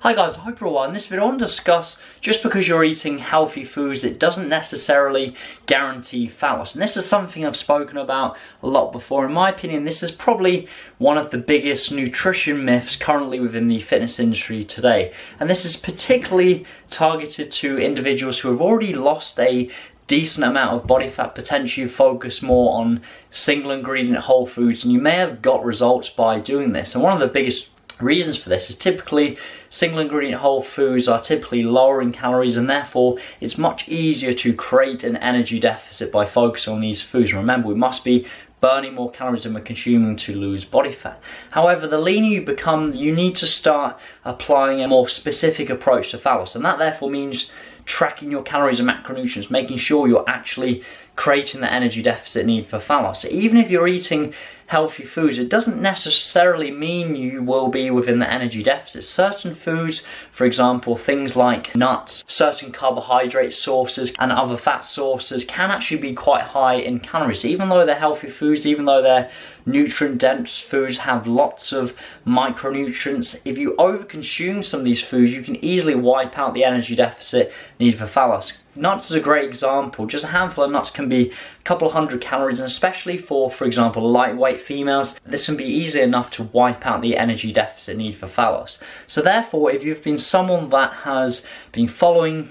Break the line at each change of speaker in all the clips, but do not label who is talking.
Hi guys, I hope you're all well. In this video I want to discuss just because you're eating healthy foods it doesn't necessarily guarantee fat loss. And this is something I've spoken about a lot before. In my opinion, this is probably one of the biggest nutrition myths currently within the fitness industry today. And this is particularly targeted to individuals who have already lost a decent amount of body fat, potentially focus more on single ingredient whole foods, and you may have got results by doing this. And one of the biggest reasons for this is typically single ingredient whole foods are typically lower in calories, and therefore it's much easier to create an energy deficit by focusing on these foods. Remember, we must be burning more calories than we're consuming to lose body fat. However, the leaner you become, you need to start applying a more specific approach to fat loss, and that therefore means tracking your calories and macronutrients, making sure you're actually creating the energy deficit need for fat loss. So even if you're eating healthy foods, it doesn't necessarily mean you will be within the energy deficit. Certain foods, for example, things like nuts, certain carbohydrate sources and other fat sources can actually be quite high in calories. Even though they're healthy foods, even though they're nutrient dense foods, have lots of micronutrients, if you overconsume some of these foods, you can easily wipe out the energy deficit needed for fat loss. Nuts is a great example. Just a handful of nuts can be a couple of hundred calories, and especially for example, lightweight females, this can be easy enough to wipe out the energy deficit need for fat loss. So therefore, if you've been someone that has been following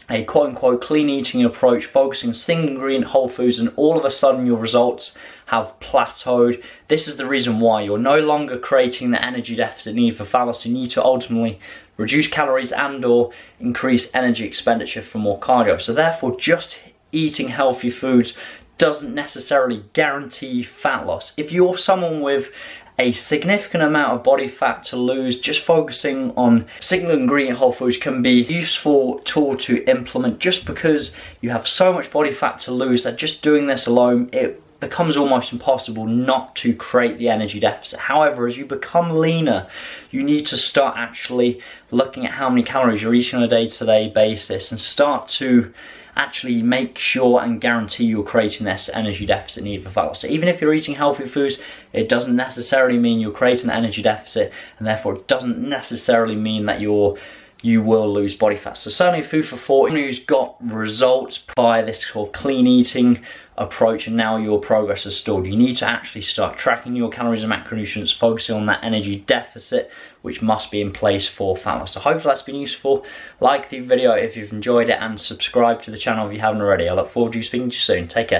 a quote-unquote clean eating approach, focusing on single ingredient whole foods, and all of a sudden your results have plateaued, this is the reason why. You're no longer creating the energy deficit need for fat loss. You need to ultimately reduce calories and or increase energy expenditure for more cardio. So therefore, just eating healthy foods doesn't necessarily guarantee fat loss. If you're someone with a significant amount of body fat to lose, just focusing on single ingredient whole foods can be a useful tool to implement, just because you have so much body fat to lose that just doing this alone, it becomes almost impossible not to create the energy deficit. However, as you become leaner, you need to start actually looking at how many calories you're eating on a day-to-day basis and start to actually make sure and guarantee you're creating this energy deficit need for fat loss. So even if you're eating healthy foods, it doesn't necessarily mean you're creating the energy deficit, and therefore it doesn't necessarily mean that you will lose body fat. So certainly food for thought. Anyone who's got results by this sort of clean eating approach and now your progress has stalled, you need to actually start tracking your calories and macronutrients, focusing on that energy deficit which must be in place for fat loss. So hopefully that's been useful. Like the video if you've enjoyed it, and subscribe to the channel if you haven't already. I look forward to speaking to you soon. Take care.